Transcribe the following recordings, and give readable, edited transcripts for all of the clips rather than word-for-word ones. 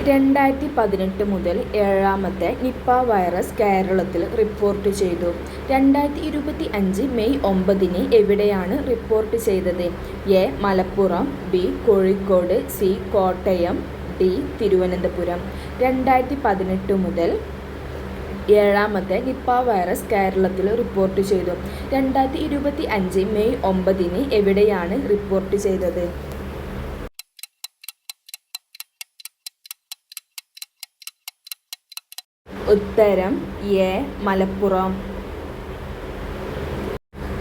2018 മുതൽ ഏഴാമത്തെ Nipah virus കേരളത്തിൽ റിപ്പോർട്ട് ചെയ്തു. 2025 മെയ് 9 എവിടെയാണ് റിപ്പോർട്ട് ചെയ്തത്? A. Malappuram, B. Kozhikode, C. Kottayam, D. Thiruvananthapuram. 2018 മുതൽ ഏഴാമത്തെ നിപ്പ വൈറസ് കേരളത്തിൽ റിപ്പോർട്ട് ചെയ്തു. 2025 മെയ് 9 എവിടെയാണ് റിപ്പോർട്ട് ചെയ്തത്? ഉത്തരം എ. മലപ്പുറം.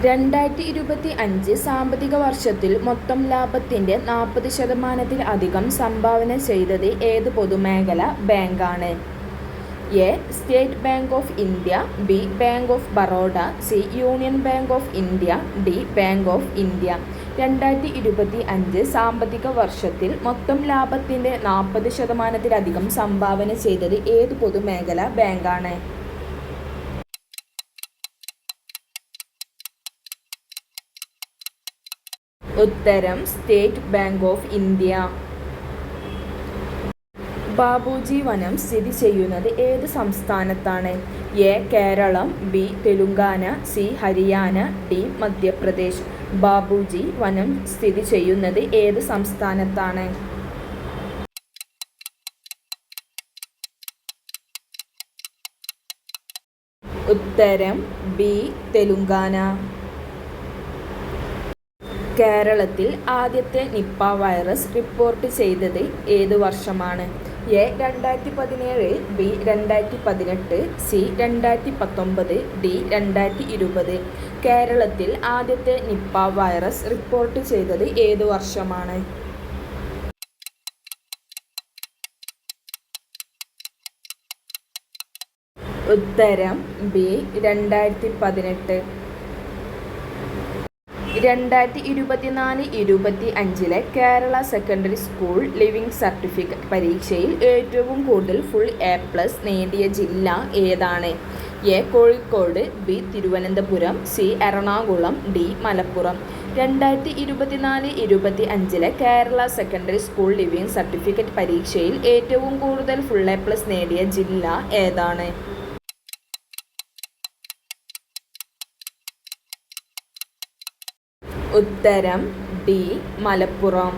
2025 സാമ്പത്തിക വർഷത്തിൽ മൊത്തം ലാഭത്തിന്റെ 40% സംഭാവന ചെയ്തത് ഏത് പൊതുമേഖലാ ബാങ്കാണ്? A. State bank of India, B. Bank of Baroda, C. Union bank of India, D. Bank of India. 2025 സാമ്പത്തിക വർഷത്തിൽ മൊത്തം ലാഭത്തിന്റെ 40% സംഭാവന ചെയ്തത് ഏത് പൊതുമേഖലാ ബാങ്കാണ്? ഉത്തരം state bank of India. Babuji വനം സ്ഥിതി ചെയ്യുന്നത് ഏത് സംസ്ഥാനത്താണ്? A. Keralam, B. Telangana, C. Haryana, D. Madhya Pradesh. Babuji വനം സ്ഥിതി ചെയ്യുന്നത് ഏത് സംസ്ഥാനത്താണ്? ഉത്തരം ബി. തെലുങ്കാന. കേരളത്തിൽ ആദ്യത്തെ നിപ്പ വൈറസ് റിപ്പോർട്ട് ചെയ്തത് ഏത് വർഷമാണ്? എ. 2017, ബി. 2018, സി. 2019, ഡി. 2020. കേരളത്തിൽ ആദ്യത്തെ നിപ്പ വൈറസ് റിപ്പോർട്ട് ചെയ്തത് ഏത് വർഷമാണ്? ഉത്തരം B. 2018. 2024-25 Kerala secondary school living certificate പരീക്ഷയിൽ ഏറ്റവും കൂടുതൽ ഫുൾ A+ നേടിയ ജില്ല ഏതാണ്? A. Kozhikode, B. Thiruvananthapuram, C. Ernakulam, D. Malappuram. 2024-25 Kerala secondary school living certificate പരീക്ഷയിൽ ഏറ്റവും കൂടുതൽ ഫുൾ A+ നേടിയ ജില്ല ഏതാണ്? ഉത്തരം ഡി. മലപ്പുറം.